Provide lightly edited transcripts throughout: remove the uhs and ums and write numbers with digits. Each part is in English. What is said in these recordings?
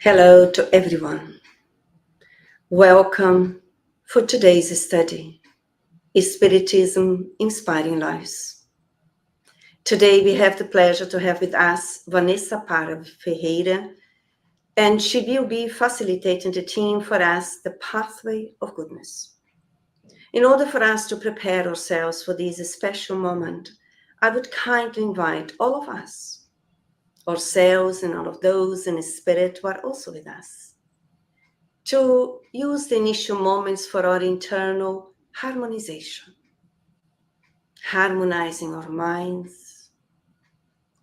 Hello to everyone. Welcome for today's study, Spiritism Inspiring Lives. Today we have the pleasure to have with us Vanessa Parra Ferreira, and she will be facilitating the team for us, the Pathway of Goodness. In order for us to prepare ourselves for this special moment, I would kindly invite all of us, ourselves and all of those in spirit who are also with us, to use the initial moments for our internal harmonization, harmonizing our minds,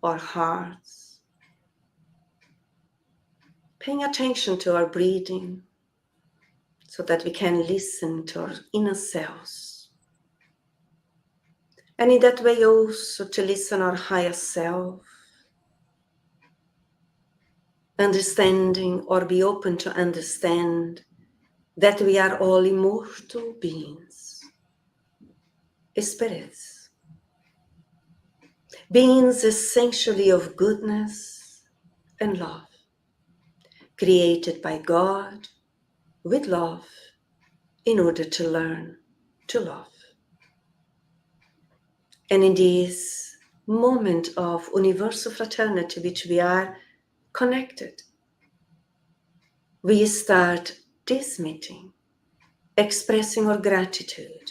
our hearts, paying attention to our breathing so that we can listen to our inner selves. And in that way also to listen our higher self, understanding or be open to understand that we are all immortal beings, spirits, beings essentially of goodness and love, created by God with love in order to learn to love. And in this moment of universal fraternity which we are connected, we start this meeting expressing our gratitude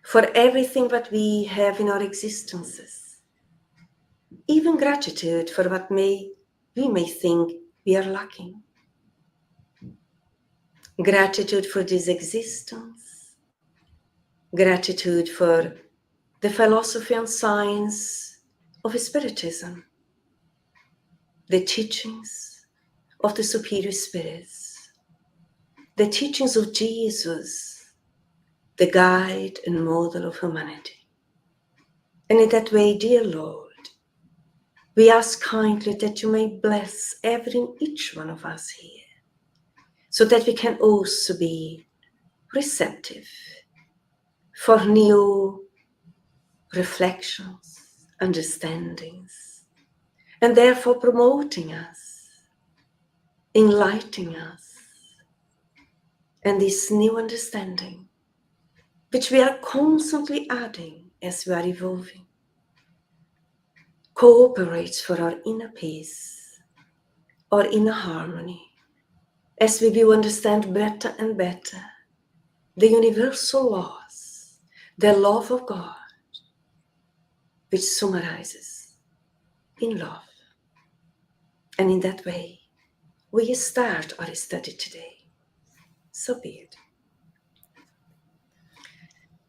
for everything that we have in our existences, even gratitude for what we may think we are lacking. Gratitude for this existence, gratitude for the philosophy and science of Spiritism, the teachings of the superior spirits, the teachings of Jesus, the guide and model of humanity. And in that way, dear Lord, we ask kindly that you may bless every and each one of us here, so that we can also be receptive for new reflections, understandings, and therefore promoting us, enlightening us, and this new understanding, which we are constantly adding as we are evolving, cooperates for our inner peace, our inner harmony, as we will understand better and better the universal laws, the love of God, which summarizes in love. And in that way, we start our study today. So be it.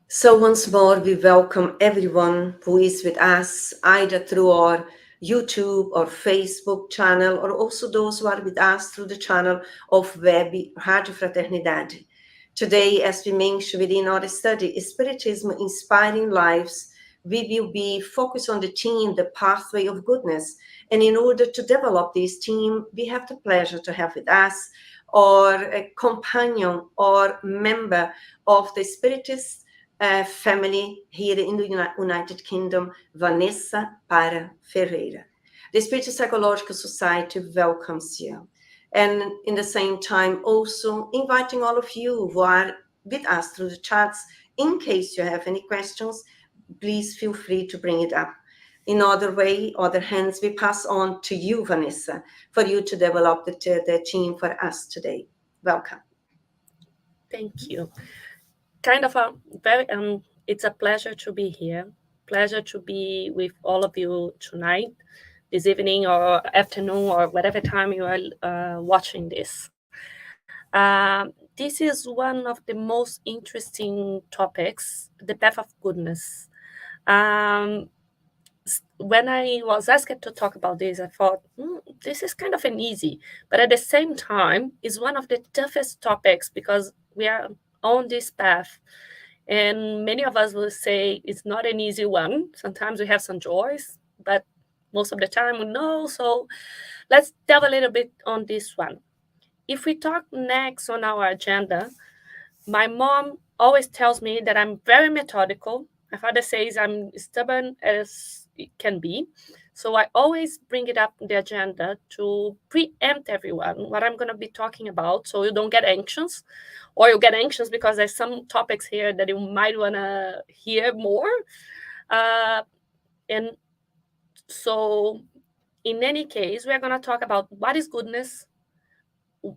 So once more, we welcome everyone who is with us, either through our YouTube or Facebook channel, or also those who are with us through the channel of Web Radio Fraternidade. Today, as we mentioned within our study, Spiritism Inspiring Lives, we will be focused on the theme, the Pathway of Goodness. And in order to develop this theme, we have the pleasure to have with us our companion or member of the Spiritist family here in the United Kingdom, Vanessa Parra Ferreira. The Spiritist Psychological Society welcomes you. And in the same time, also inviting all of you who are with us through the chats, in case you have any questions, please feel free to bring it up. In other hands, we pass on to you, Vanessa, for you to develop the team for us today. Welcome. Thank you. Kind of a very it's a pleasure to be here. Pleasure to be with all of you tonight, this evening or afternoon or whatever time you are watching this. This is one of the most interesting topics, the path of goodness. When I was asked to talk about this, I thought, this is kind of an easy, but at the same time, it's one of the toughest topics because we are on this path. And many of us will say it's not an easy one. Sometimes we have some joys, but most of the time we know. So let's delve a little bit on this one. If we talk next on our agenda, my mom always tells me that I'm very methodical. My father says I'm stubborn as it can be. So I always bring it up in the agenda to preempt everyone what I'm going to be talking about, so you don't get anxious, or you get anxious because there's some topics here that you might want to hear more. And so in any case, we're going to talk about what is goodness,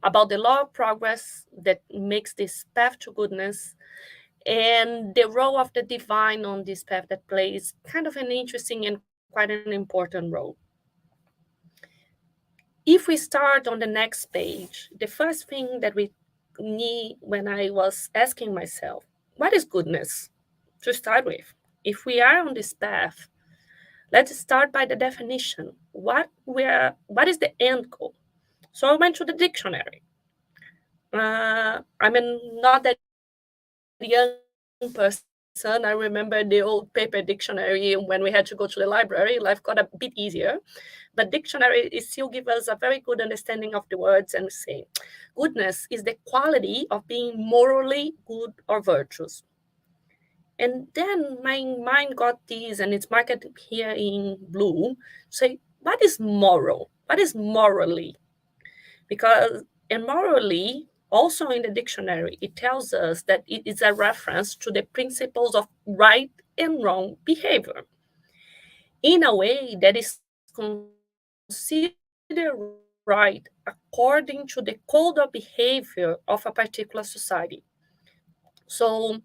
about the law of progress that makes this path to goodness, and the role of the divine on this path that plays kind of an interesting and quite an important role. If we start on the next page, the first thing that we need, when I was asking myself, what is goodness to start with? If we are on this path, let's start by the definition. What is the end goal? So I went to the dictionary. Not that young person. I remember the old paper dictionary when we had to go to the library. Life got a bit easier. But dictionary, it still gives us a very good understanding of the words and say, goodness is the quality of being morally good or virtuous. And then my mind got this, and it's marked here in blue, say, what is moral? What is morally? Because and morally, also in the dictionary, it tells us that it is a reference to the principles of right and wrong behavior in a way that is considered right according to the code of behavior of a particular society. So,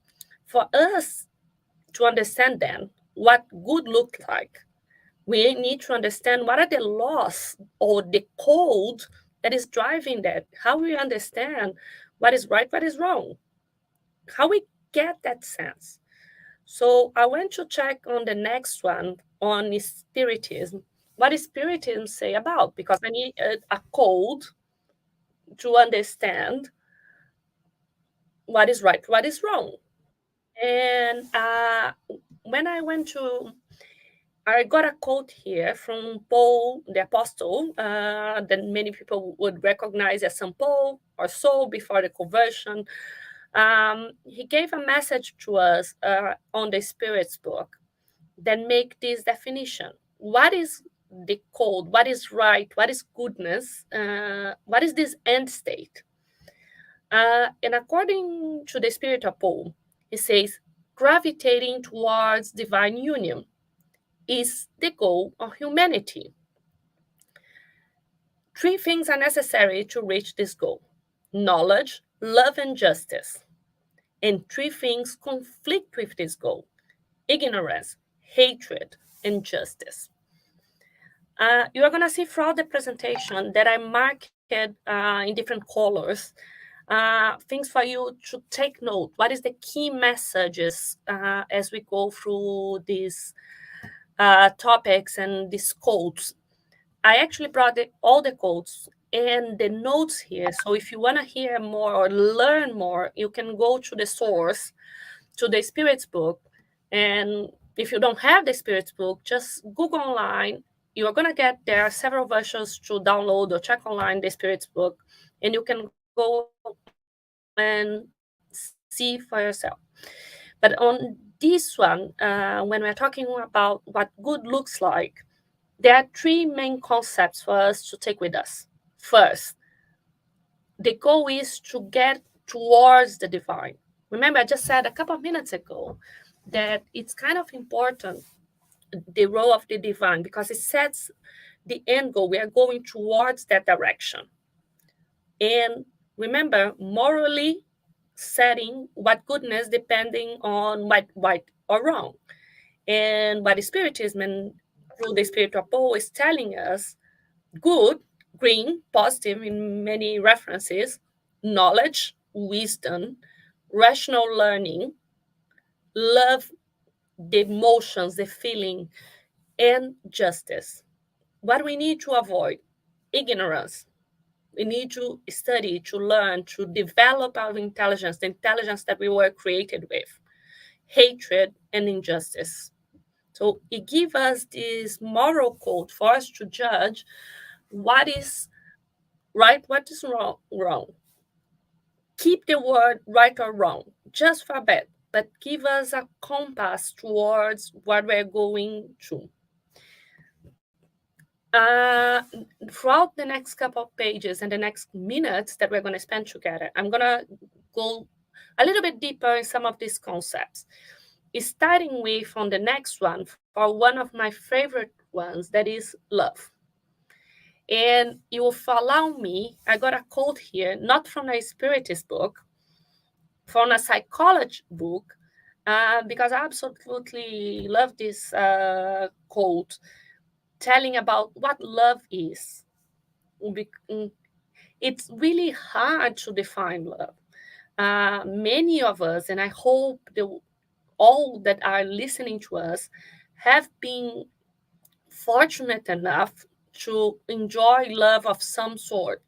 for us to understand then what good looks like, we need to understand what are the laws or the code that is driving that, how we understand what is right, what is wrong, how we get that sense. So I went to check on the next one on Spiritism. What does Spiritism say about? Because I need a code to understand what is right, what is wrong. And when I got a quote here from Paul the Apostle that many people would recognize as St. Paul or Saul before the conversion. He gave a message to us on the Spirit's book that make this definition. What is the code? What is right? What is goodness? What is this end state? And according to the Spirit of Paul, he says, gravitating towards divine union is the goal of humanity. Three things are necessary to reach this goal: knowledge, love, and justice. And three things conflict with this goal: ignorance, hatred, and justice. You are going to see throughout the presentation that I marked in different colors things for you to take note. What is the key messages as we go through these topics and these codes? I actually brought all the codes and the notes here. So if you want to hear more or learn more, you can go to the source, to the Spirit's book. And if you don't have the Spirit's book, just Google online. You are going to get there are several versions to download or check online the Spirit's book, and you can go and see for yourself. But on this one, when we're talking about what good looks like, there are three main concepts for us to take with us. First, the goal is to get towards the divine. Remember, I just said a couple of minutes ago that it's kind of important, the role of the divine, because it sets the end goal. We are going towards that direction. And remember, morally setting what goodness depending on what right or wrong. And what Spiritism and through the Spirit of Paul is telling us: good, green, positive in many references, knowledge, wisdom, rational learning, love, the emotions, the feeling, and justice. What we need to avoid: ignorance. We need to study, to learn, to develop our intelligence, the intelligence that we were created with, hatred and injustice. So it gives us this moral code for us to judge what is right, what is wrong. Keep the word right or wrong, just for a bit, but give us a compass towards what we're going to. throughout the next couple of pages and the next minutes that we're going to spend together, I'm going to go a little bit deeper in some of these concepts. Starting with, on the next one, for one of my favorite ones, that is love. And you will allow me, I got a quote here, not from a Spiritist book, from a psychology book, because I absolutely love this quote, telling about what love is. It's really hard to define love. Many of us, and I hope all that are listening to us, have been fortunate enough to enjoy love of some sort.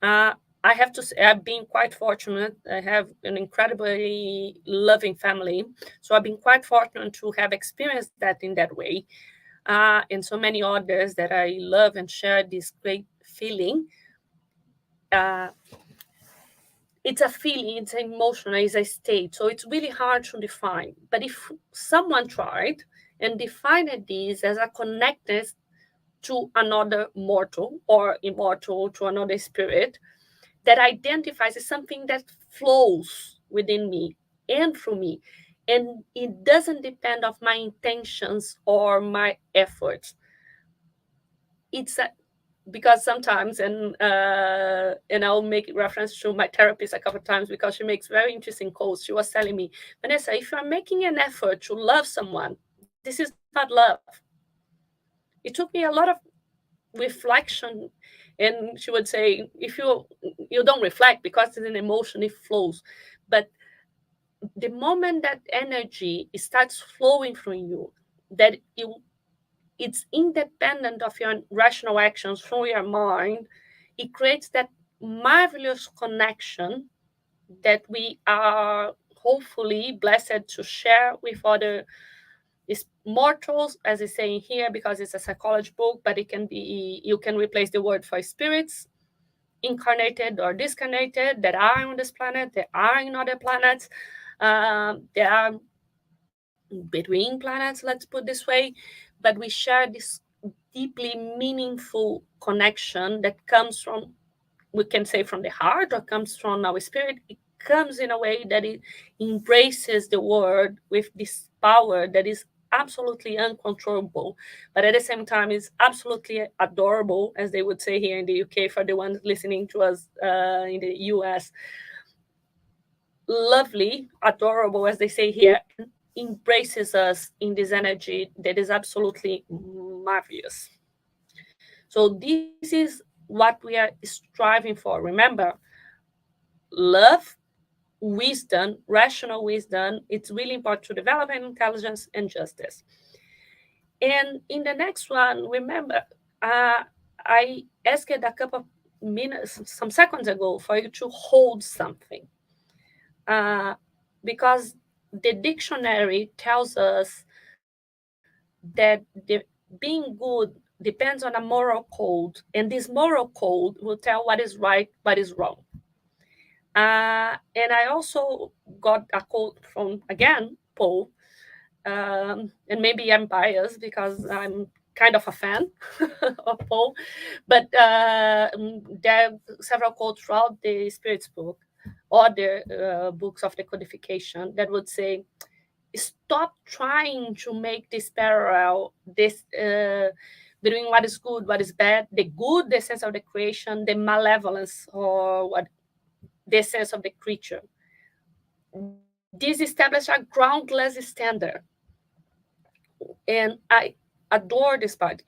I have to say, I've been quite fortunate. I have an incredibly loving family. So I've been quite fortunate to have experienced that in that way. And so many others that I love and share this great feeling. It's a feeling, it's an emotion, it's a state. So it's really hard to define. But if someone tried and defined this as a connectedness to another mortal or immortal, to another spirit, that identifies as something that flows within me and through me. And it doesn't depend on my intentions or my efforts. It's because sometimes, and I'll make reference to my therapist a couple of times because she makes very interesting quotes. She was telling me, Vanessa, if you're making an effort to love someone, this is not love. It took me a lot of reflection, and she would say, if you don't reflect because it's an emotion, it flows. But the moment that energy starts flowing from you, that it's independent of your rational actions from your mind, it creates that marvelous connection that we are hopefully blessed to share with other mortals, as it's saying here, because it's a psychology book, but it can be, you can replace the word for spirits, incarnated or discarnated, that are on this planet, that are in other planets, there are between planets, let's put this way, but we share this deeply meaningful connection that comes from, we can say, from the heart, or comes from our spirit. It comes in a way that it embraces the world with this power that is absolutely uncontrollable, but at the same time is absolutely adorable, as they would say here in the UK for the ones listening to us in the US. Lovely, adorable, as they say here, and embraces us in this energy that is absolutely marvelous. So this is what we are striving for. Remember, love, wisdom, rational wisdom, it's really important to development, intelligence, and justice. And in the next one, remember, I asked a couple of minutes, some seconds ago, for you to hold something. Because the dictionary tells us that being good depends on a moral code, and this moral code will tell what is right, what is wrong. And I also got a quote from, again, Paul, and maybe I'm biased because I'm kind of a fan of Paul, but there are several quotes throughout the Spirits book, or the books of the codification, that would say, stop trying to make this parallel, this between what is good, what is bad, the good, the sense of the creation, the malevolence, or what the sense of the creature. This established a groundless standard, and I adore this part.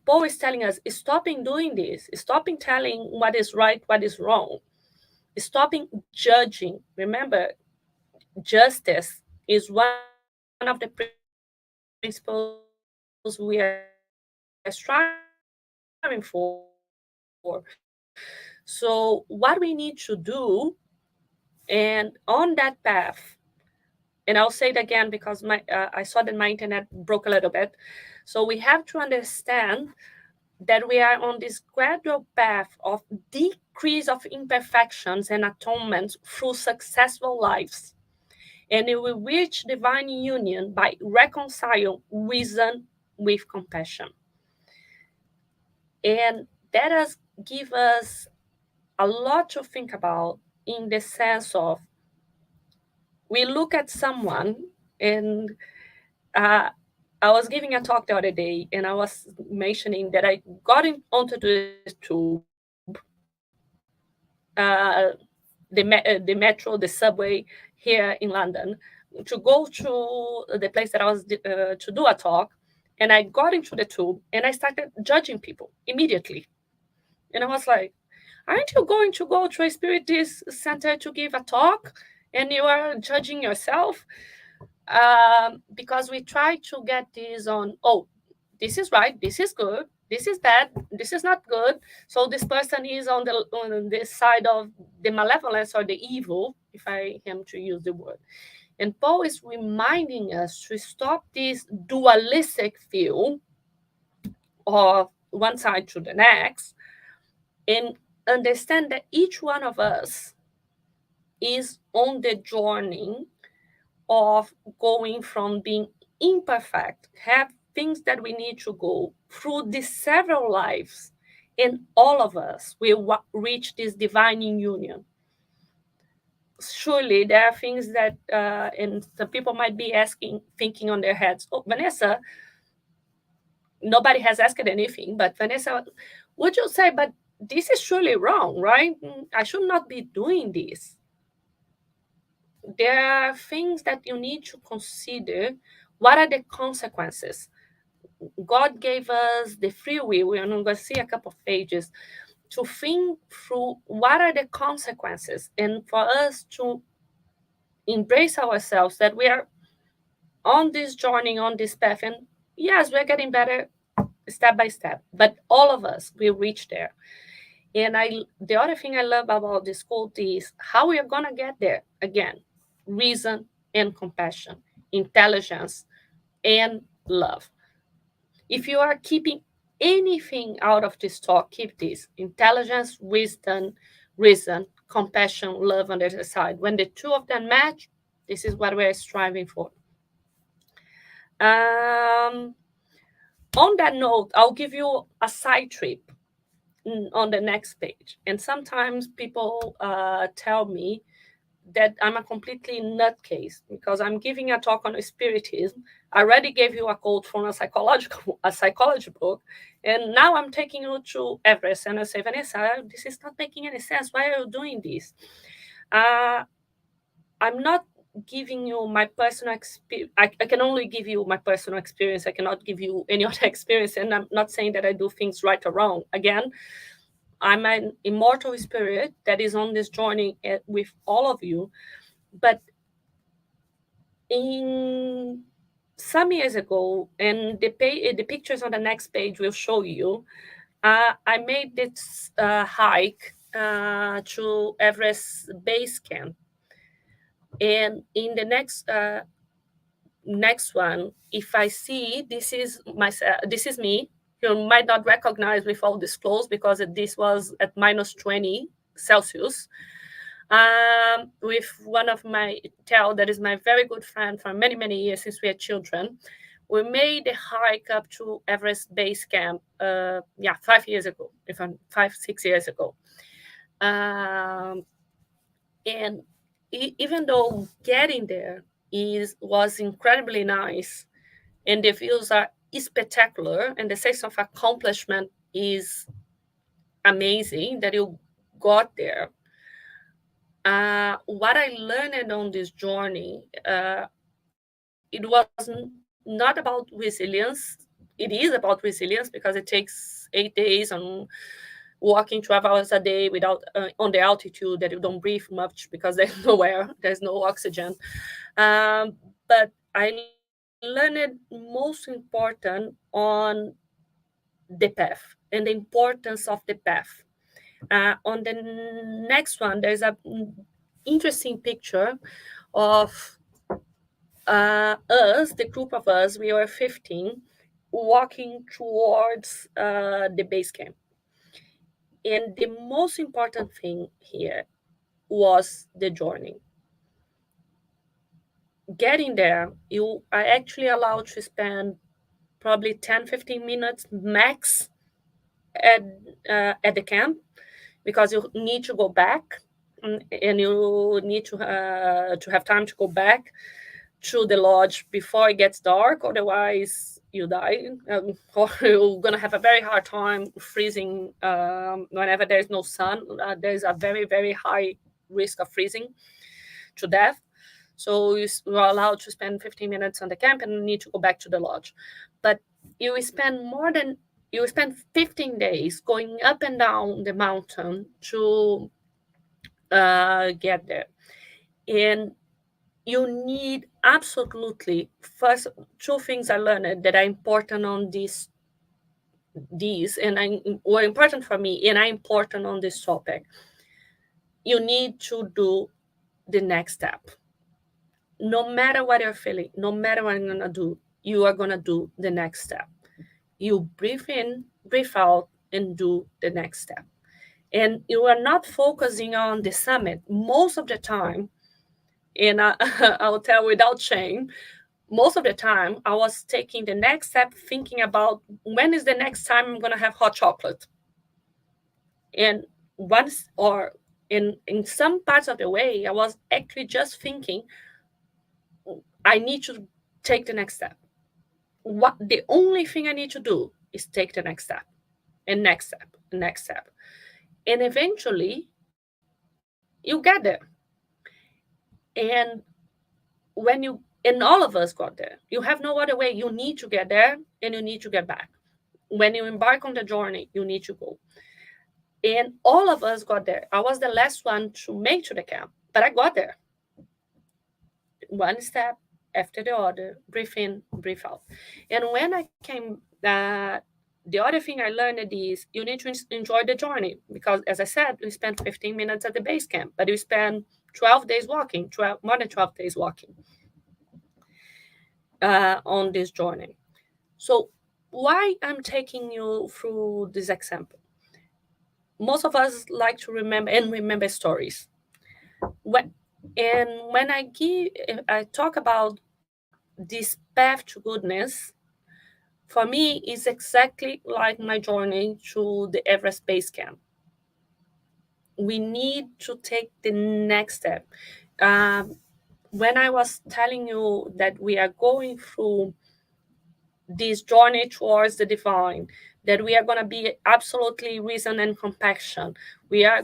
Paul is telling us, stopping doing this, stopping telling what is right, what is wrong, stopping judging. Remember, justice is one of the principles we are striving for. So what we need to do, and on that path, and I'll say it again because I saw that my internet broke a little bit. So we have to understand that we are on this gradual path of decrease of imperfections and atonement through successful lives. And it will reach divine union by reconciling reason with compassion. And that has give us a lot to think about, in the sense of, we look at someone, and I was giving a talk the other day, and I was mentioning that I got onto the tube, the metro, the subway here in London, to go to the place that I was to do a talk, and I got into the tube, and I started judging people immediately. And I was like, aren't you going to go to a spiritist center to give a talk, and you are judging yourself? Because we try to get this on, oh, this is right, this is good, this is bad, this is not good. So this person is on this side of the malevolence or the evil, if I am to use the word. And Paul is reminding us to stop this dualistic view of one side to the next, and understand that each one of us is on the journey of going from being imperfect, have things that we need to go through these several lives, and all of us will reach this divine union. Surely there are things that, and some people might be thinking on their heads, oh, Vanessa, nobody has asked anything, but Vanessa, would you say, but this is surely wrong, right? I should not be doing this. There are things that you need to consider. What are the consequences? God gave us the free will. We're going to see a couple of pages to think through what are the consequences, and for us to embrace ourselves that we are on this journey, on this path. And yes, we're getting better step by step, but all of us will reach there. And the other thing I love about this quote is how we are going to get there. Again, reason and compassion, intelligence and love. If you are keeping anything out of this talk, keep this: intelligence, wisdom, reason, compassion, love on the other side. When the two of them match, this is what we're striving for. On that note, I'll give you a side trip on the next page. And sometimes people tell me that I'm a completely nutcase because I'm giving a talk on spiritism. I already gave you a quote from a psychology book, and now I'm taking you to Everest, and I say, Vanessa, this is not making any sense. Why are you doing this? I'm not giving you my personal experience. I can only give you my personal experience. I cannot give you any other experience, and I'm not saying that I do things right or wrong. Again, I'm an immortal spirit that is on this journey with all of you. But in some years ago, and the pictures on the next page will show you, I made this hike to Everest base camp. And in the next one, if I see this is me, you might not recognize with all this clothes because this was at minus 20 Celsius. With one of my Tel, that is my very good friend for many, many years since we had children. We made a hike up to Everest Base Camp, 5 years ago, 6 years ago. And even though getting there was incredibly nice, and the views are spectacular, and the sense of accomplishment is amazing that you got there. What I learned on this journey, it was not about resilience. It is about resilience because it takes 8 days on walking 12 hours a day without on the altitude that you don't breathe much because there's nowhere, there's no oxygen. But I learned most important on the path and the importance of the path. On the next one, there's a interesting picture of us, the group of us. We were 15, walking towards the base camp. And the most important thing here was the journey. Getting there, you are actually allowed to spend probably 10-15 minutes max at the camp, because you need to go back, and you need to have time to go back to the lodge before it gets dark. Otherwise, you die, or you're gonna have a very hard time freezing whenever there's no sun. There's a very, very high risk of freezing to death. So you are allowed to spend 15 minutes on the camp and need to go back to the lodge. But you spend 15 days going up and down the mountain to get there. And you need absolutely, first, two things I learned that are important on these and were important for me and are important on this topic. You need to do the next step. No matter what you're feeling, no matter what you're gonna do, you are gonna do the next step. You breathe in, breathe out, and do the next step. And you are not focusing on the summit most of the time. And I'll tell without shame, most of the time I was taking the next step, thinking about when is the next time I'm going to have hot chocolate. And once, or in some parts of the way, I was actually just thinking, I need to take the next step. What the only thing I need to do is take the next step, and next step, and next step. And eventually you get there. And when you, and all of us got there, you have no other way. You need to get there, and you need to get back. When you embark on the journey, you need to go. And all of us got there. I was the last one to make to the camp, but I got there. One step after the other, breathe in, breathe out. And when I came, the other thing I learned is you need to enjoy the journey, because, as I said, we spent 15 minutes at the base camp, but we spent 12 days walking, more than 12 days walking on this journey. So why I'm taking you through this example? Most of us like to remember stories. When I talk about this path to goodness, for me, it's exactly like my journey to the Everest Base Camp. We need to take the next step. When I was telling you that we are going through this journey towards the divine, that we are going to be absolutely reason and compassion, we are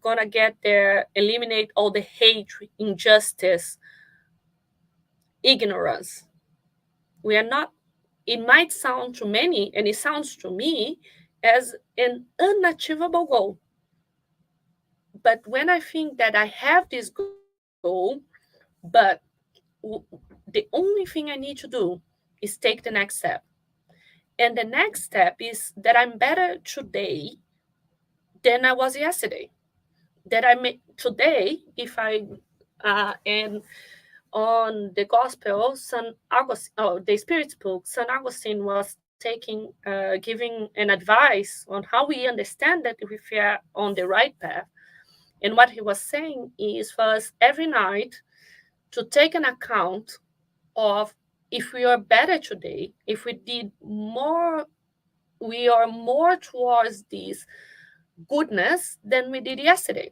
going to get there, eliminate all the hate, injustice, ignorance. We are not, it might sound to many, and it sounds to me, as an unachievable goal. But when I think that I have this goal, but the only thing I need to do is take the next step. And the next step is that I'm better today than I was yesterday. That I may today, if I and on the gospel, the Spirit's book, St. Augustine was giving an advice on how we understand that if we are on the right path. And what he was saying is, for us every night to take an account of if we are better today, if we did more, we are more towards this goodness than we did yesterday.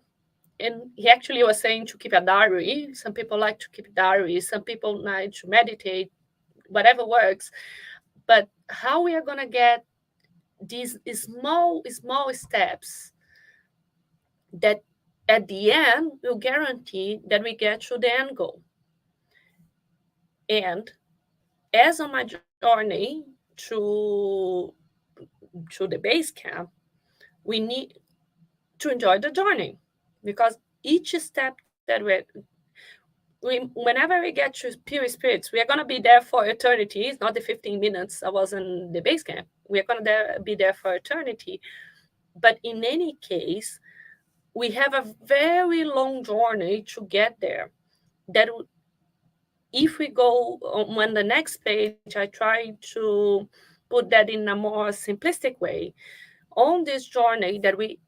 And he actually was saying to keep a diary. Some people like to keep diaries, some people like to meditate, whatever works. But how we are going to get these small steps that at the end will guarantee that we get to the end goal. And as on my journey to the base camp, we need to enjoy the journey, because each step that whenever we get to pure spirits, we are going to be there for eternity. It's not the 15 minutes I was in the base camp. We are going to be there for eternity. But in any case, we have a very long journey to get there. That if we go on the next page, I try to put that in a more simplistic way. On this journey that we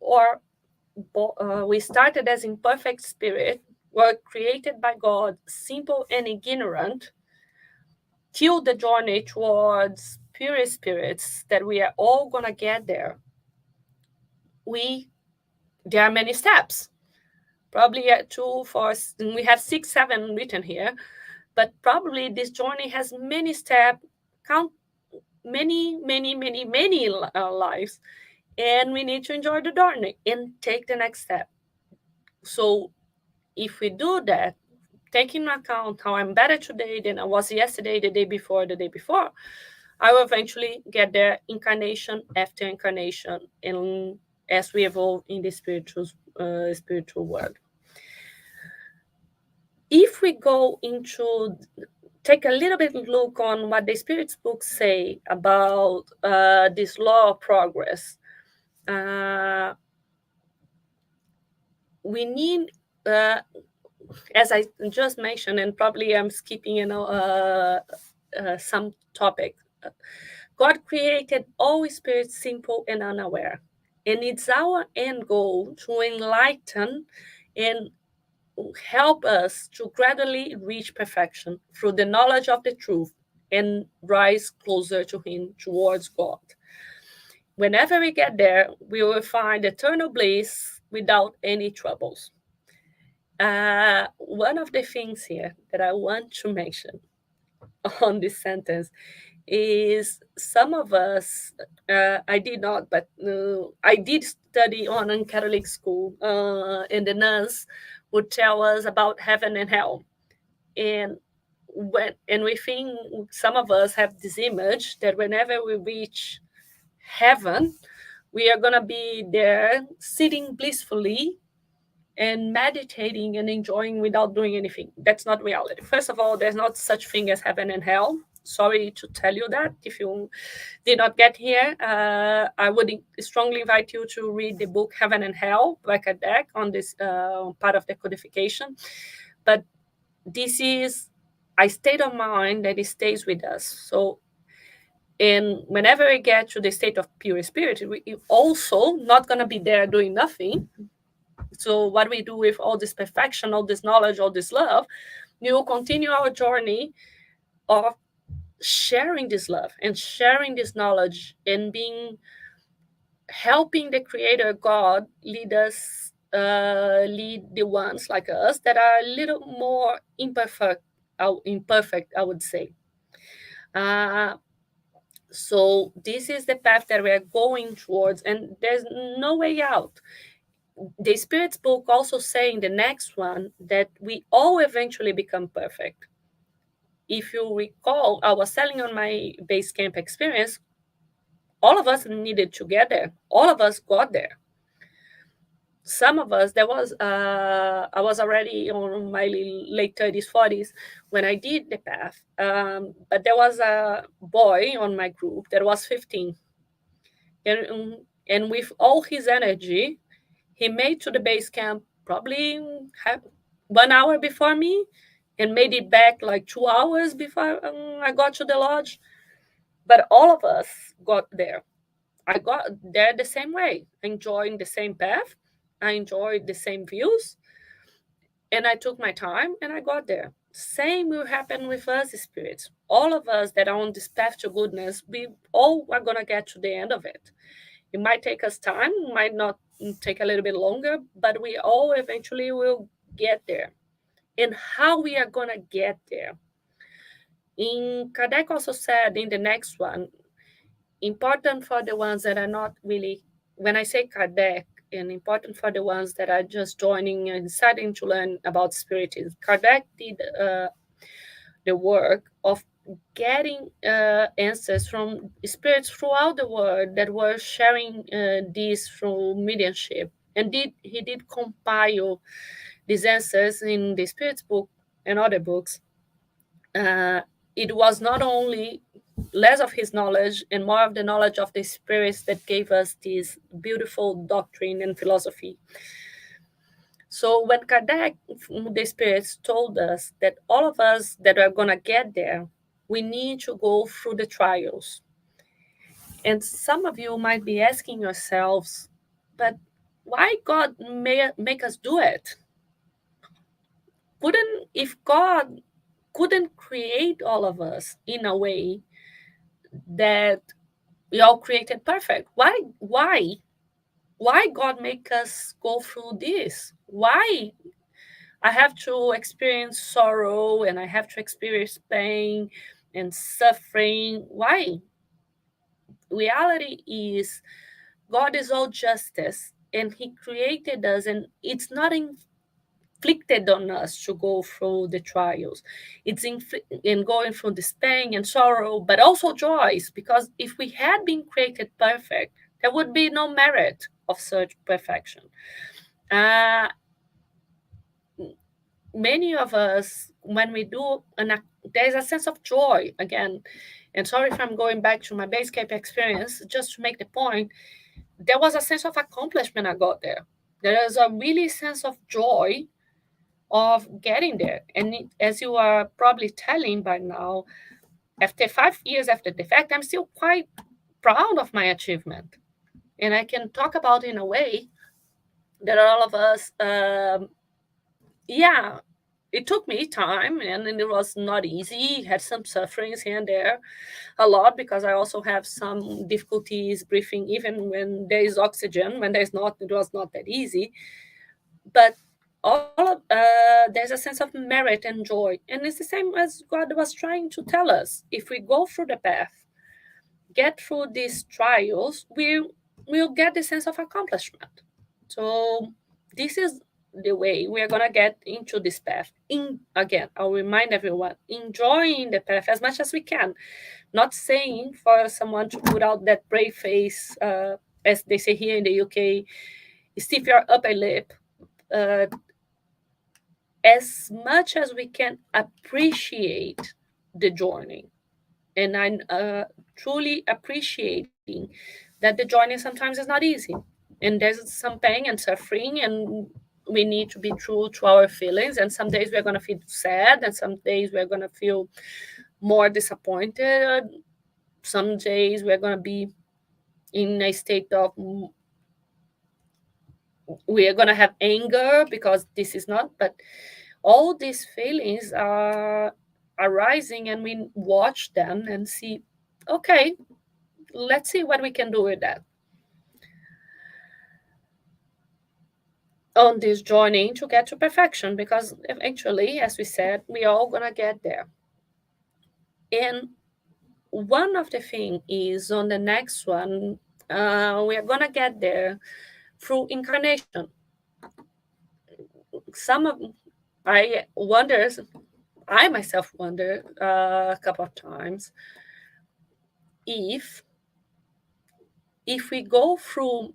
started as imperfect spirit, were created by God, simple and ignorant, till the journey towards pure spirits, that we are all going to get there. there are many steps. Probably we have 6, 7 written here, but probably this journey has many steps, count many lives, and we need to enjoy the journey and take the next step. So if we do that, taking into account how I'm better today than I was yesterday, the day before, I will eventually get there incarnation after incarnation, and as we evolve in the spiritual world. If we go into take a little bit look on what the Spirits books say about this law of progress, we need, as I just mentioned, and probably I'm skipping, some topic. God created all spirits simple and unaware, and it's our end goal to enlighten and help us to gradually reach perfection through the knowledge of the truth and rise closer to Him, towards God. Whenever we get there, we will find eternal bliss without any troubles. One of the things here that I want to mention on this sentence is some of us, I did not, but I did study on in Catholic school, and the nuns would tell us about heaven and hell. And we think, some of us have this image that whenever we reach heaven, we are going to be there sitting blissfully and meditating and enjoying without doing anything. That's not reality. First of all, there's not such thing as heaven and hell. Sorry to tell you that. If you did not get here, I would strongly invite you to read the book Heaven and Hell by Kardec on this part of the codification. But this is a state of mind that it stays with us. So, and whenever we get to the state of pure spirit, we also not going to be there doing nothing. So what we do with all this perfection, all this knowledge, all this love, we will continue our journey of sharing this love and sharing this knowledge and helping the Creator God lead the ones like us that are a little more imperfect, I would say. So this is the path that we are going towards, and there's no way out. The Spirits book also say in the next one that we all eventually become perfect. If you recall, I was telling on my base camp experience, all of us needed to get there. All of us got there. Some of us, I was already on my late 30s, 40s when I did the path. But there was a boy on my group that was 15. And with all his energy, he made to the base camp probably 1 hour before me and made it back like 2 hours before I got to the lodge. But all of us got there. I got there the same way, enjoying the same path. I enjoyed the same views. And I took my time and I got there. Same will happen with us, spirits. All of us that are on this path to goodness, we all are going to get to the end of it. It might take us time, might not take a little bit longer, but we all eventually will get there. And how we are going to get there. Kardec also said in the next one, important for the ones that are not really, when I say Kardec, and important for the ones that are just joining and starting to learn about Spiritism, Kardec did the work of getting answers from spirits throughout the world that were sharing this through mediumship, and he did compile these answers in the Spirits book and other books. It was not only less of his knowledge and more of the knowledge of the spirits that gave us this beautiful doctrine and philosophy. So when Kardec, the spirits, told us that all of us that are going to get there, we need to go through the trials. And some of you might be asking yourselves, but why God make us do it? If God couldn't create all of us in a way that we all created perfect, why why God make us go through this? Why I have to experience sorrow and I have to experience pain and suffering? Why? Reality is God is all justice and He created us, and it's not inflicted on us to go through the trials. It's in going through this pain and sorrow, but also joys, because if we had been created perfect, there would be no merit of such perfection. Uh, Many of us, when we do there's a sense of joy again. And sorry if I'm going back to my base camp experience, just to make the point, there was a sense of accomplishment I got there. There is a really sense of joy of getting there. And as you are probably telling by now, after 5 years after the fact, I'm still quite proud of my achievement. And I can talk about it in a way that all of us, yeah, it took me time and it was not easy. Had some sufferings here and there, a lot, because I also have some difficulties breathing, even when there is oxygen. When there's not, it was not that easy. But there's a sense of merit and joy, and it's the same as God was trying to tell us. If we go through the path, get through these trials, we'll get the sense of accomplishment. So this is the way we are going to get into this path. Again, I'll remind everyone, enjoying the path as much as we can. Not saying for someone to put out that brave face, as they say here in the UK, stiff your upper lip. As much as we can appreciate the journey. And I'm truly appreciating that the journey sometimes is not easy. And there's some pain and suffering, and we need to be true to our feelings. And some days we're going to feel sad, and some days we're going to feel more disappointed. Some days we're going to be in a state of, we are going to have anger because this is not, but all these feelings are arising, and we watch them and see, okay, let's see what we can do with that on this journey to get to perfection, because eventually, as we said, we are all gonna get there. And one of the things is on the next one, we are gonna get there through incarnation. Some of I myself wonder a couple of times if we go through,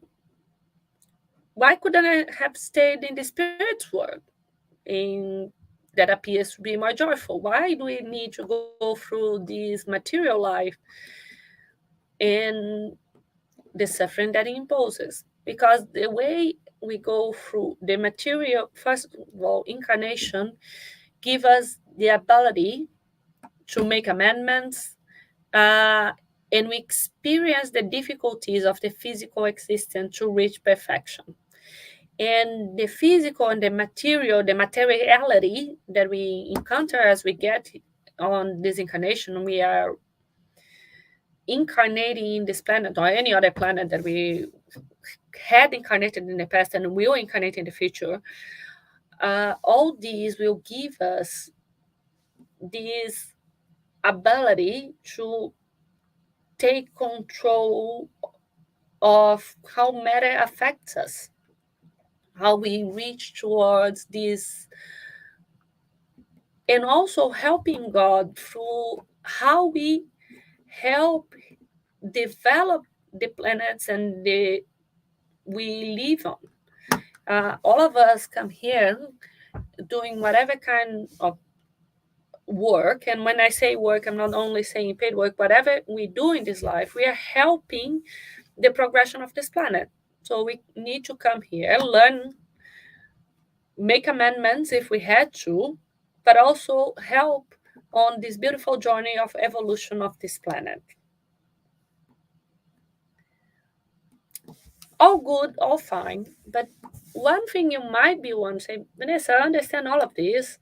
why couldn't I have stayed in the spirit world in that appears to be more joyful? Why do we need to go through this material life and the suffering that it imposes? Because the way we go through the material, first of all, incarnation give us the ability to make amendments, and we experience the difficulties of the physical existence to reach perfection. And the physical and the materiality that we encounter as we get on this incarnation, we are incarnating in this planet or any other planet that we had incarnated in the past and will incarnate in the future. All these will give us this ability to take control of how matter affects us, how we reach towards this, and also helping God through how we help develop the planets and we live on. All of us come here doing whatever kind of work, and when I say work, I'm not only saying paid work. Whatever we do in this life, we are helping the progression of this planet. So we need to come here, learn, make amendments if we had to, but also help on this beautiful journey of evolution of this planet. All good, all fine, but one thing you might be wondering, Vanessa, I understand all of this,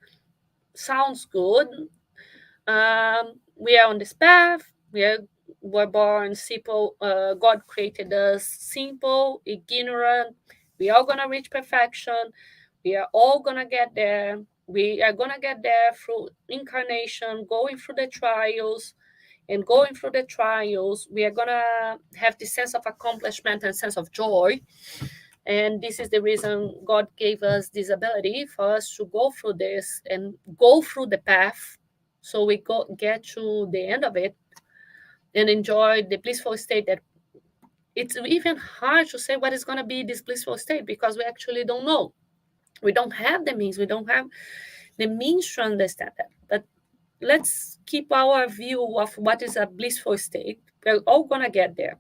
sounds good. We are on this path, we are were born simple. God created us simple, ignorant. We are going to reach perfection. We are all going to get there. We are going to get there through incarnation, going through the trials. And going through the trials, we are going to have this sense of accomplishment and sense of joy. And this is the reason God gave us this ability for us to go through this and go through the path, so we get to the end of it and enjoy the blissful state. That it's even hard to say what is going to be this blissful state, because we actually don't know. We don't have the means. We don't have the means to understand that. But let's keep our view of what is a blissful state. We're all going to get there.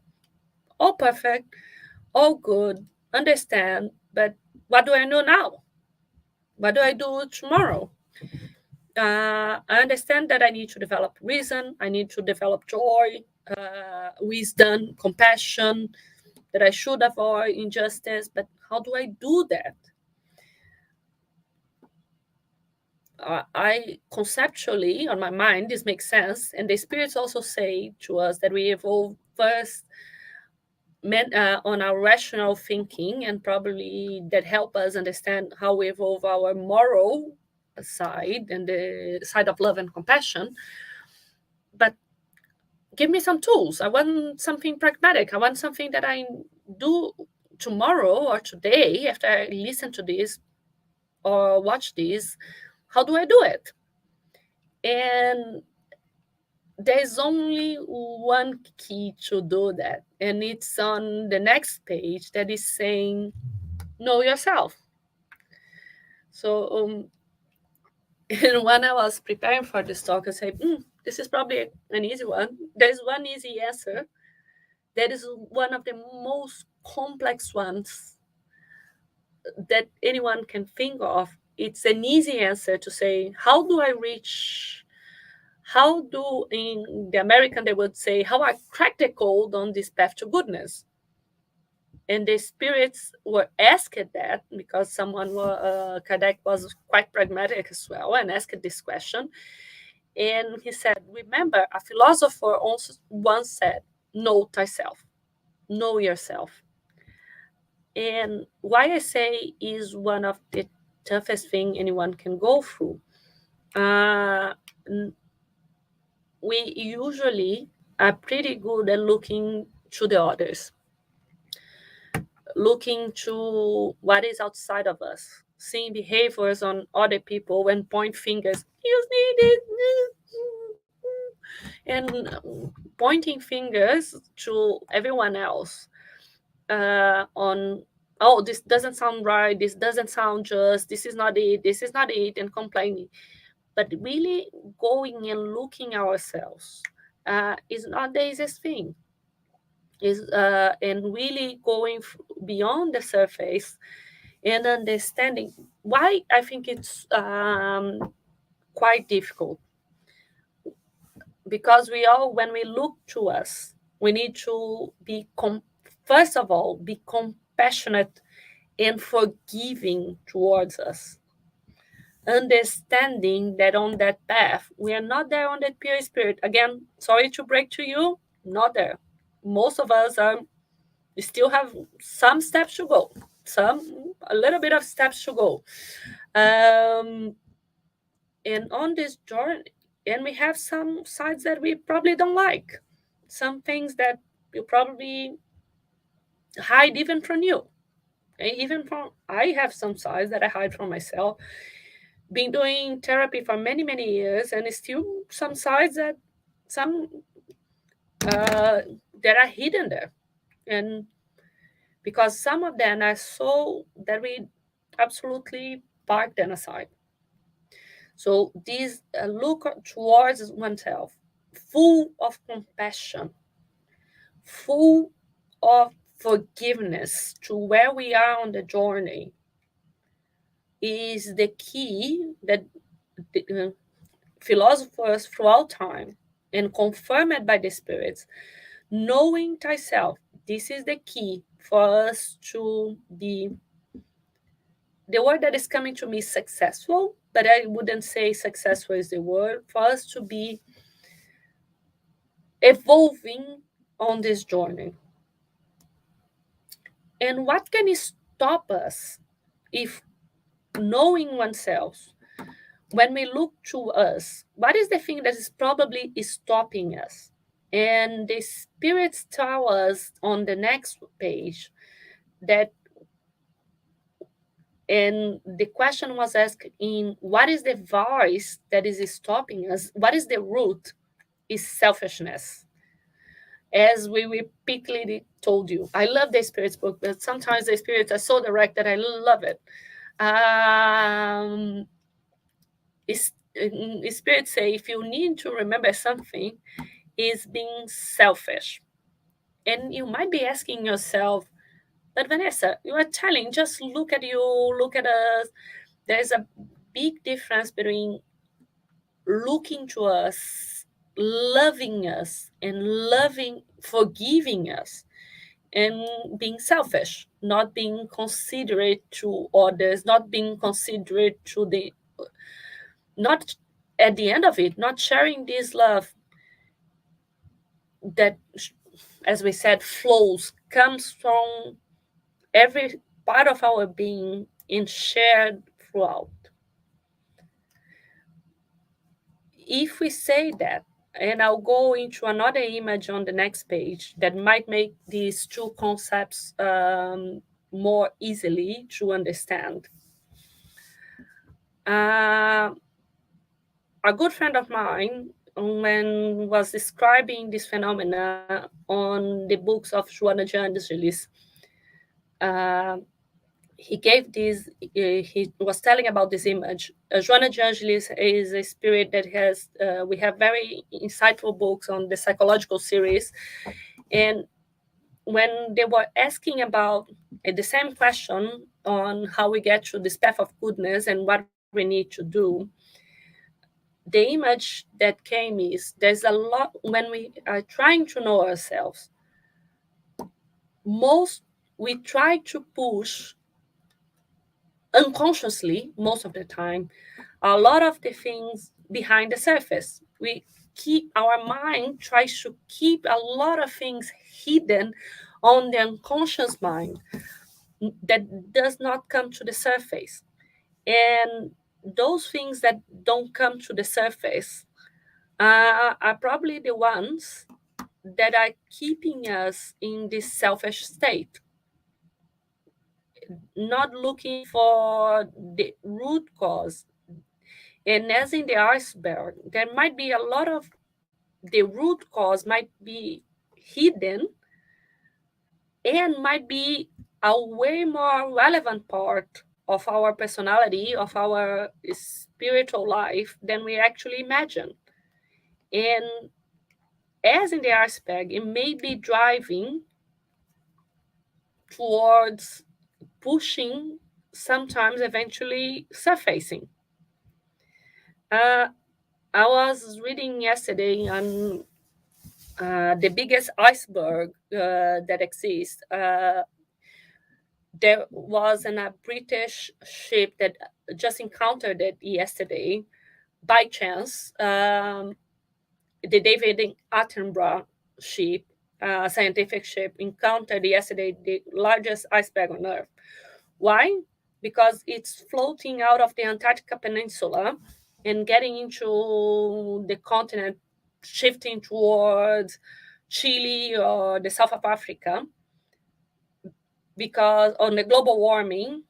All perfect, all good, understand. But what do I know now? What do I do tomorrow? I understand that I need to develop reason. I need to develop joy, wisdom, compassion, that I should avoid injustice. But how do I do that? I conceptually, on my mind, this makes sense. And the spirits also say to us that we evolve first on our rational thinking, and probably that help us understand how we evolve our moral side and the side of love and compassion. But give me some tools. I want something pragmatic. I want something that I do tomorrow or today after I listen to this or watch this. How do I do it? And there's only one key to do that, and it's on the next page, that is saying, know yourself. So and when I was preparing for this talk, I said, this is probably an easy one. There's one easy answer. That is one of the most complex ones that anyone can think of. It's an easy answer to say, how do I reach, in the American, they would say, how I crack the code on this path to goodness. And the spirits were asked that, because someone, Kardec was quite pragmatic as well, and asked this question. And he said, remember, a philosopher once said, know thyself, know yourself. And why I say is one of the toughest thing anyone can go through. We usually are pretty good at looking to the others, looking to what is outside of us, seeing behaviors on other people and point fingers, you need it, and pointing fingers to everyone else on, oh, this doesn't sound right, this doesn't sound just, this is not it, and complaining. But really going and looking ourselves is not the easiest thing. And really going beyond the surface and understanding why I think it's quite difficult. Because when we look to us, we need to be, first of all, be compassionate and forgiving towards us. Understanding that on that path, we are not there on that pure spirit. Again, sorry to break to you, not there. Most of us still have some steps to go, a little bit of steps to go. And on this journey, and we have some sides that we probably don't like, some things that you probably hide even from you. I have some sides that I hide from myself. Been doing therapy for many, many years, and still some sides that that are hidden there. And because some of them are so that we absolutely park them aside. So these look towards oneself, full of compassion, full of forgiveness to where we are on the journey, is the key that the, philosophers throughout time, and confirmed by the spirits, knowing thyself, this is the key for us to be, the word that is coming to me is successful, but I wouldn't say successful is the word, for us to be evolving on this journey. And what can stop us if knowing oneself, when we look to us, what is the thing that is probably stopping us? And the spirits tell us on the next page that, and the question was asked in what is the voice that is stopping us? What is the root? Is selfishness. As we repeatedly told you, I love the spirits book, but sometimes the spirits are so direct that I love it. Spirits say if you need to remember something, is being selfish. And you might be asking yourself, but Vanessa, you are telling, just look at you, look at us. There's a big difference between looking to us, loving us, and forgiving us, and being selfish, not being considerate to others, not being considerate to not at the end of it, not sharing this love that, as we said, flows, comes from every part of our being and shared throughout. If we say that, and I'll go into another image on the next page that might make these two concepts more easily to understand. A good friend of mine, when was describing this phenomena on the books of Joana de Angelis, he gave this, he was telling about this image. Joana de Angelis is a spirit that has, we have very insightful books on the psychological series. And when they were asking about the same question on how we get to this path of goodness and what we need to do, the image that came is there's a lot, when we are trying to know ourselves, we try to push unconsciously, most of the time, a lot of the things behind the surface. Our mind tries to keep a lot of things hidden on the unconscious mind that does not come to the surface. And those things that don't come to the surface are probably the ones that are keeping us in this selfish state, not looking for the root cause. And as in the iceberg, there might be a lot of the root cause might be hidden and might be a way more relevant part of our personality, of our spiritual life than we actually imagine. And as in the iceberg, it may be driving towards pushing, sometimes eventually surfacing. I was reading yesterday on the biggest iceberg that exists. There was a British ship that just encountered it yesterday by chance. The David Attenborough ship, scientific ship, encountered yesterday the largest iceberg on Earth. Why? Because it's floating out of the Antarctica Peninsula and getting into the continent, shifting towards Chile or the south of Africa. Because on the global warming,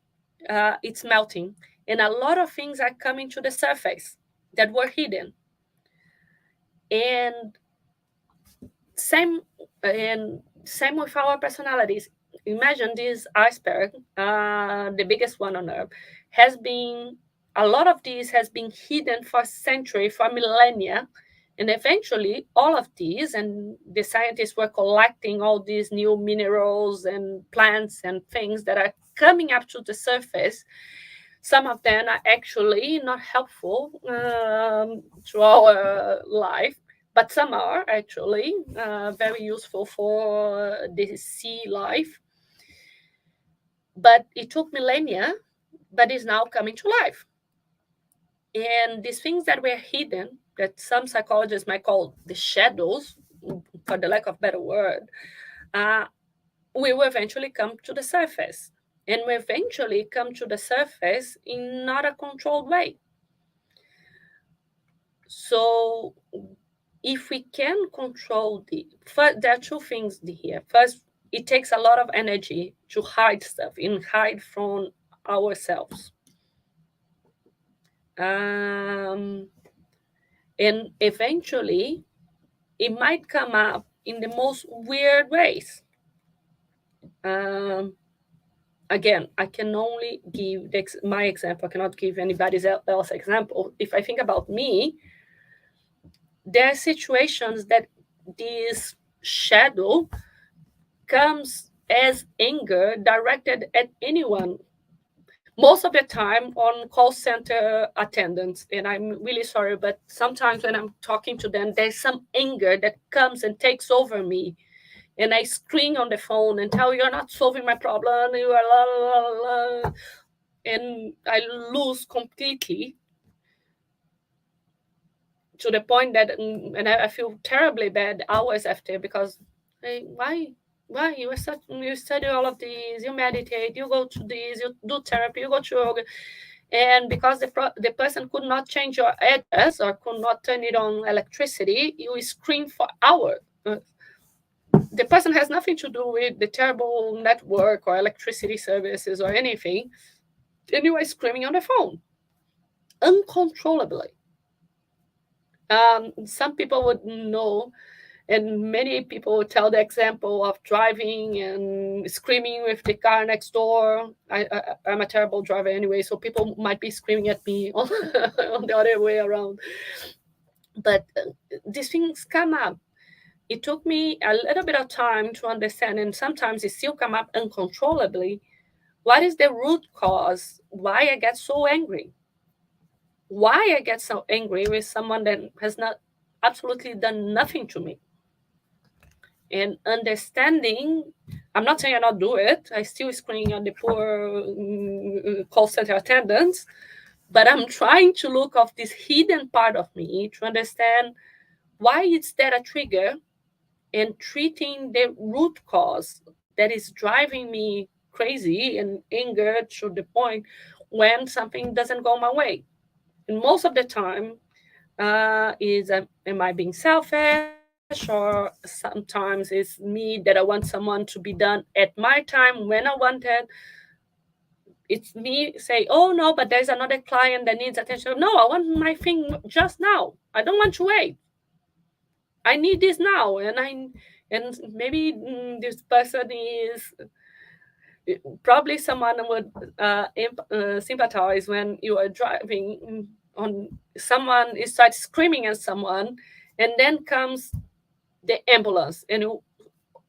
it's melting. And a lot of things are coming to the surface that were hidden. And same with our personalities. Imagine this iceberg, the biggest one on Earth, a lot of these has been hidden for centuries, for millennia. And eventually, all of these, and the scientists were collecting all these new minerals and plants and things that are coming up to the surface. Some of them are actually not helpful to our life, but some are actually very useful for the sea life. But it took millennia, but is now coming to life. And these things that were hidden, that some psychologists might call the shadows, for the lack of better word, we will eventually come to the surface. And we eventually come to the surface in not a controlled way. So if we can control there are two things here. First, it takes a lot of energy to hide stuff and hide from ourselves. And eventually, it might come up in the most weird ways. Again, I can only give my example. I cannot give anybody else's example. If I think about me, there are situations that this shadow comes as anger directed at anyone. Most of the time on call center attendants, and I'm really sorry, but sometimes when I'm talking to them, there's some anger that comes and takes over me. And I scream on the phone and tell, you're not solving my problem, you are la, la, la, la. And I lose completely, to the point that, and I feel terribly bad hours after, because hey, why you study all of these, you meditate, you go to this, you do therapy, you go to yoga, and because the person could not change your address or could not turn it on electricity, you scream for hours. The person has nothing to do with the terrible network or electricity services or anything, and you are screaming on the phone uncontrollably. Some people would know, and many people tell the example of driving and screaming with the car next door. I'm a terrible driver anyway, so people might be screaming at me on the other way around. But these things come up. It took me a little bit of time to understand, and sometimes it still come up uncontrollably. What is the root cause? Why I get so angry? Why I get so angry with someone that has not absolutely done nothing to me? And understanding, I'm not saying I not do it. I still scream on the poor call center attendants, but I'm trying to look at this hidden part of me to understand why is that a trigger, and treating the root cause that is driving me crazy and angered to the point when something doesn't go my way. And most of the time, am I being selfish, or sometimes it's me that I want someone to be done at my time when I want it. It's me say, oh no, but there's another client that needs attention. No, I want my thing just now. I don't want to wait. I need this now. And maybe this person is probably someone would sympathize when you are driving on someone, you start screaming at someone, and then comes the ambulance, and you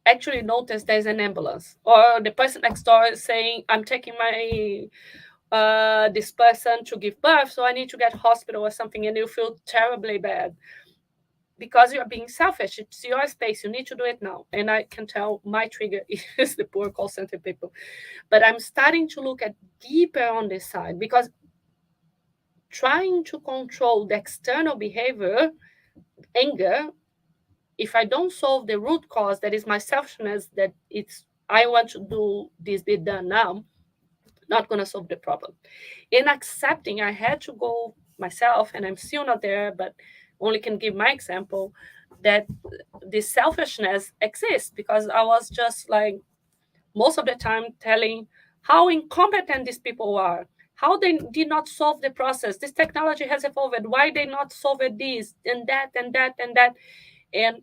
actually notice there's an ambulance, or the person next door is saying, I'm taking my this person to give birth, so I need to get hospital or something, and you feel terribly bad because you're being selfish. It's your space, you need to do it now. And I can tell my trigger is the poor call center people, but I'm starting to look at deeper on this side, because trying to control the external behavior, anger, if I don't solve the root cause, that is my selfishness, that it's I want to do this, be done now, not going to solve the problem. In accepting, I had to go myself, and I'm still not there, but only can give my example, that this selfishness exists, because I was just like most of the time telling how incompetent these people are, how they did not solve the process. This technology has evolved. Why they not solve this and that and that and that? And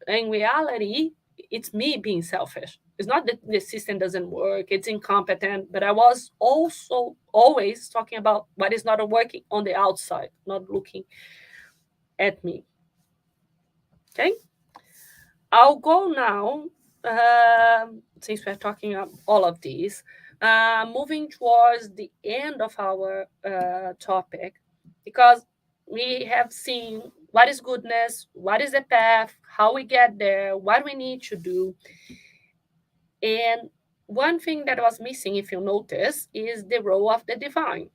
in reality, it's me being selfish. It's not that the system doesn't work, it's incompetent, but I was also always talking about what is not working on the outside, not looking at me. Okay? I'll go now, since we're talking about all of these, moving towards the end of our topic, because we have seen what is goodness, what is the path, how we get there, what we need to do. And one thing that was missing, if you notice, is the role of the divine.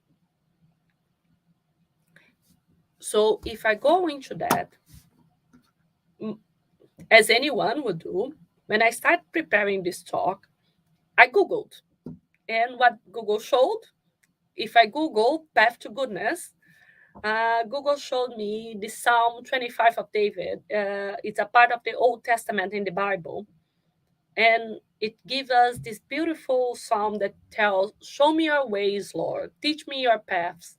So if I go into that, as anyone would do, when I started preparing this talk, I Googled. And what Google showed, if I Google path to goodness, Google showed me the Psalm 25 of David. It's a part of the Old Testament in the Bible. And it gives us this beautiful psalm that tells, show me your ways, Lord. Teach me your paths.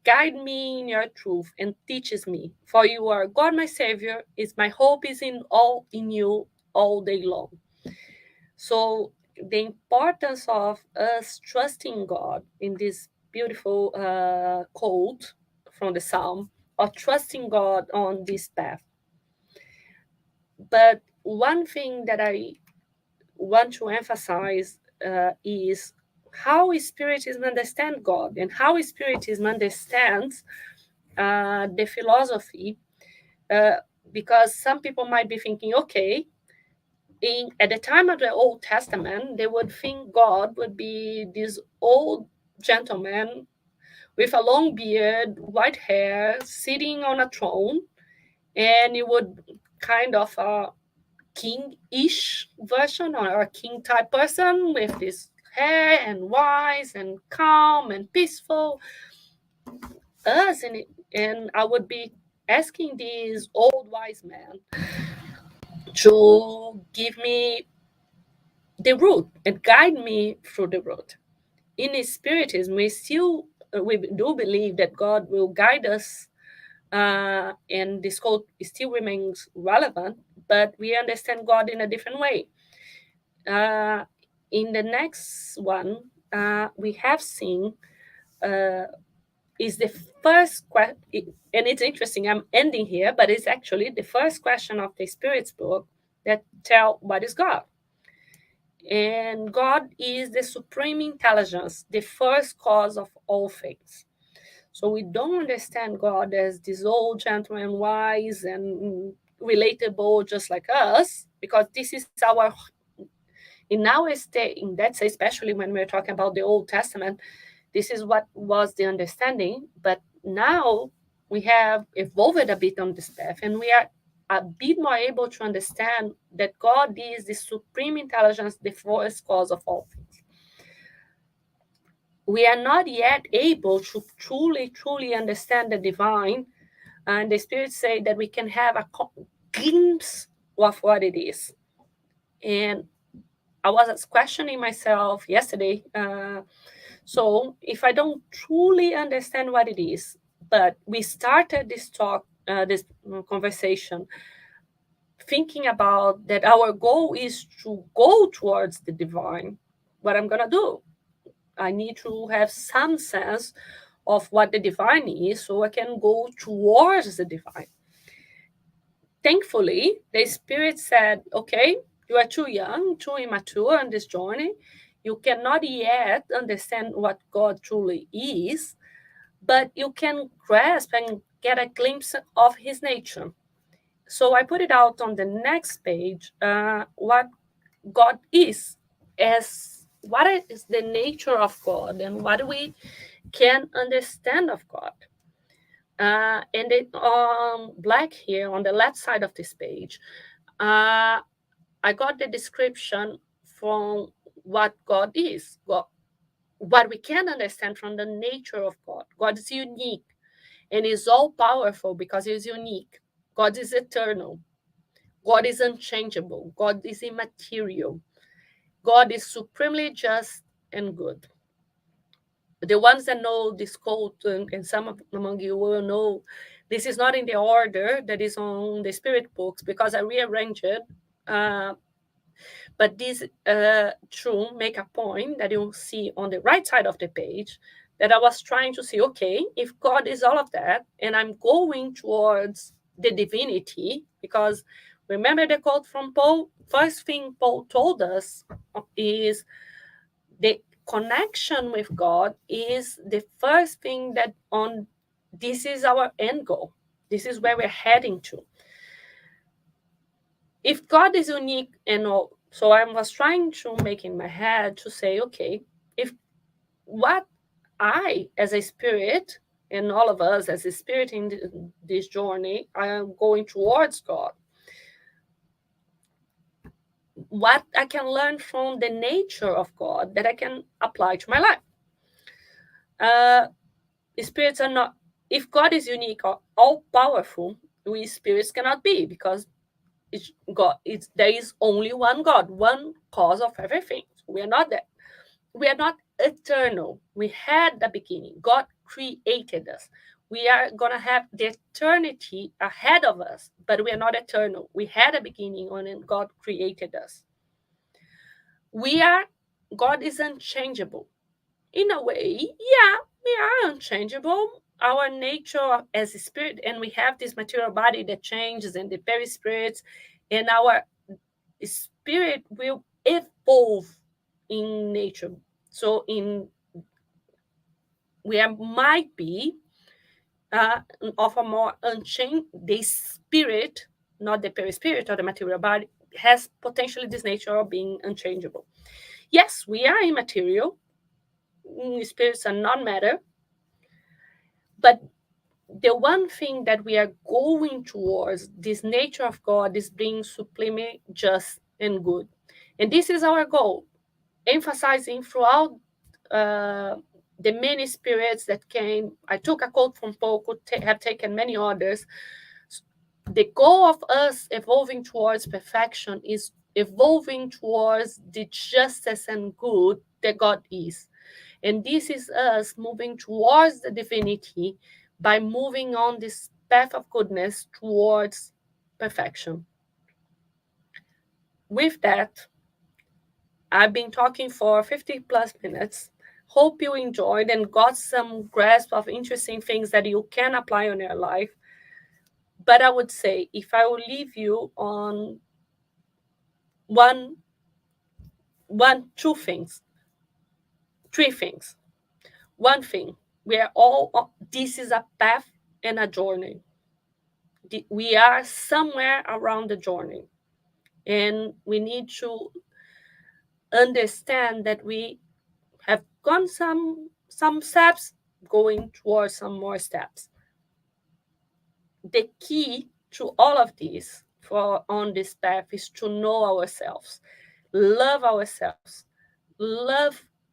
Guide me in your truth and teaches me. For you are God, my Savior. My hope is in you all day long. So the importance of us trusting God in this beautiful quote from the Psalm, or trusting God on this path. But one thing that I want to emphasize is how Spiritism understands God and how Spiritism understands the philosophy, because some people might be thinking, okay, at the time of the Old Testament, they would think God would be this old gentleman with a long beard, white hair, sitting on a throne, and he would kind of a king-ish version or a king-type person with this hair and wise and calm and peaceful. And I would be asking this old wise man to give me the route and guide me through the route. In Spiritism, we do believe that God will guide us, and this code still remains relevant, but we understand God in a different way. In the next one, we have seen is the first question, and it's interesting, I'm ending here, but it's actually the first question of the Spirit's book that tell what is God. And God is the supreme intelligence, the first cause of all things. So we don't understand God as this old gentleman, wise and relatable, just like us, because this is in our state, in that state, especially when we're talking about the Old Testament, this is what was the understanding. But now we have evolved a bit on this path, and we are a bit more able to understand that God is the supreme intelligence, the first cause of all things. We are not yet able to truly understand the divine, and the Spirits say that we can have a glimpse of what it is. And I was questioning myself yesterday. So if I don't truly understand what it is, but we started this talk, this conversation, thinking about that our goal is to go towards the divine, what I'm going to do? I need to have some sense of what the divine is so I can go towards the divine. Thankfully, the Spirit said, okay, you are too young, too immature on this journey. You cannot yet understand what God truly is, but you can grasp and get a glimpse of his nature. So I put it out on the next page, what God is, as what is the nature of God and what we can understand of God. And it black here on the left side of this page, I got the description from what God is, what we can understand from the nature of God. God is unique and is all powerful because he is unique. God is eternal. God is unchangeable. God is immaterial. God is supremely just and good. The ones that know this quote, and some among you will know, this is not in the order that is on the Spirit books because I rearranged it. But this true make a point that you'll see on the right side of the page, that I was trying to see, okay, if God is all of that, and I'm going towards the divinity, because remember the quote from Paul, first thing Paul told us is the connection with God is the first thing that this is our end goal. This is where we're heading to. If God is unique and all, so I was trying to make in my head to say, okay, if what I, as a spirit, and all of us as a spirit in this journey, I am going towards God. what I can learn from the nature of God that I can apply to my life. Spirits are not, if God is unique or all powerful, we spirits cannot be, because there is only one God, one cause of everything. We are not that. We are not eternal. We had the beginning. God created us. We are going to have the eternity ahead of us, but we are not eternal. We had a beginning when God created us. God is unchangeable. In a way, yeah, we are unchangeable. Our nature as a spirit, and we have this material body that changes, and the perispirits, and our spirit will evolve in nature. So might be of a more unchanged, the spirit, not the perispirit or the material body, has potentially this nature of being unchangeable. Yes, we are immaterial. Spirits are non-matter. But the one thing that we are going towards, this nature of God, is being supremely just and good. And this is our goal, emphasizing throughout the many spirits that came. I took a quote from Paul, could have taken many others. The goal of us evolving towards perfection is evolving towards the justice and good that God is. And this is us moving towards the divinity by moving on this path of goodness towards perfection. With that, I've been talking for 50 plus minutes. Hope you enjoyed and got some grasp of interesting things that you can apply on your life. But I would say, if I will leave you on two things, three things. One thing, this is a path and a journey. We are somewhere around the journey, and we need to understand that we have gone some steps, going towards some more steps. The key to all of this on this path is to know ourselves, love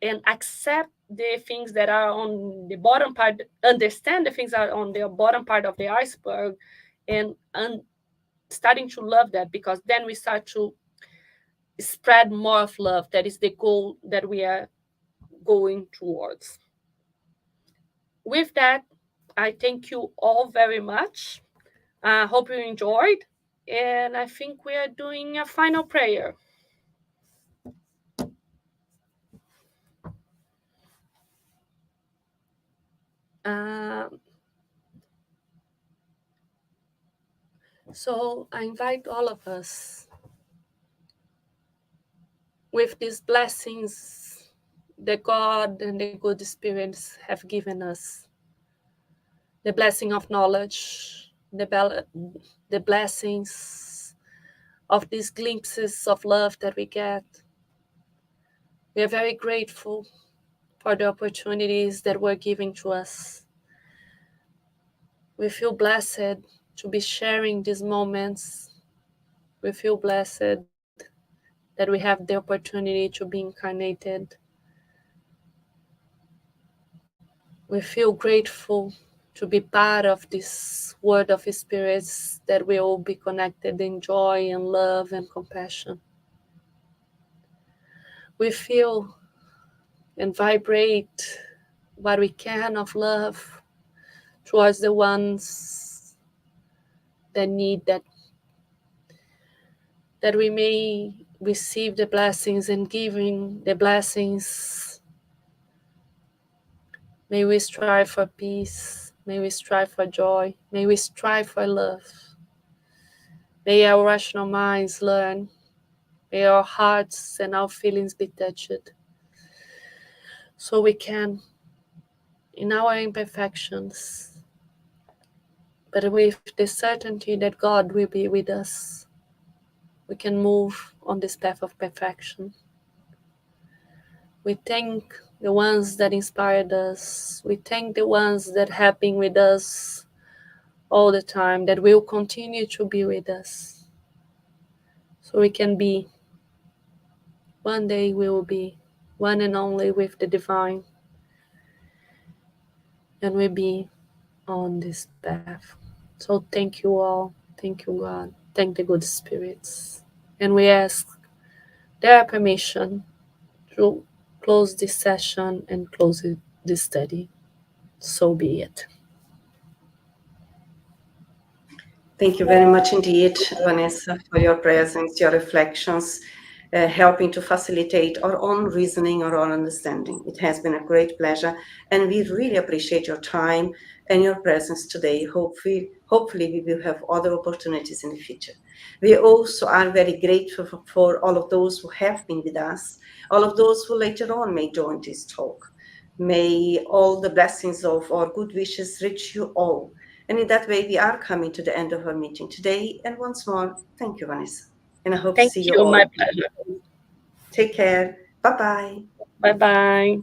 and accept the things that are on the bottom part, understand the things that are on the bottom part of the iceberg, and starting to love that, because then we start to spread more of love. That is the goal that we are going towards. With that, I thank you all very much. I hope you enjoyed, and I think we are doing a final prayer. So I invite all of us, with these blessings that God and the good spirits have given us, the blessing of knowledge, the blessings of these glimpses of love that we get. We are very grateful for the opportunities that were given to us. We feel blessed to be sharing these moments. We feel blessed that we have the opportunity to be incarnated. We feel grateful to be part of this world of spirits that we all be connected in joy and love and compassion. We feel and vibrate what we can of love towards the ones that need that we may receive the blessings, and giving the blessings, may we strive for peace, may we strive for joy, may we strive for love. May our rational minds learn, may our hearts and our feelings be touched, so we can, in our imperfections, but with the certainty that God will be with us, we can move on this path of perfection. We thank the ones that inspired us. We thank the ones that have been with us all the time, that will continue to be with us, so we can be one day we will be one and only with the divine, and we'll be on this path. So thank you all. Thank you, God. Thank the good spirits. And we ask their permission to close this session and close this study. So be it. Thank you very much indeed, Vanessa, for your presence, your reflections, helping to facilitate our own reasoning or our understanding. It has been a great pleasure, and we really appreciate your time and your presence today. Hopefully we will have other opportunities in the future. We also are very grateful for all of those who have been with us, all of those who later on may join this talk. May all the blessings of our good wishes reach you all. And in that way, we are coming to the end of our meeting today. And once more, thank you, Vanessa. And I hope to Thank see you you. all. My pleasure. Take care. Bye-bye. Bye-bye.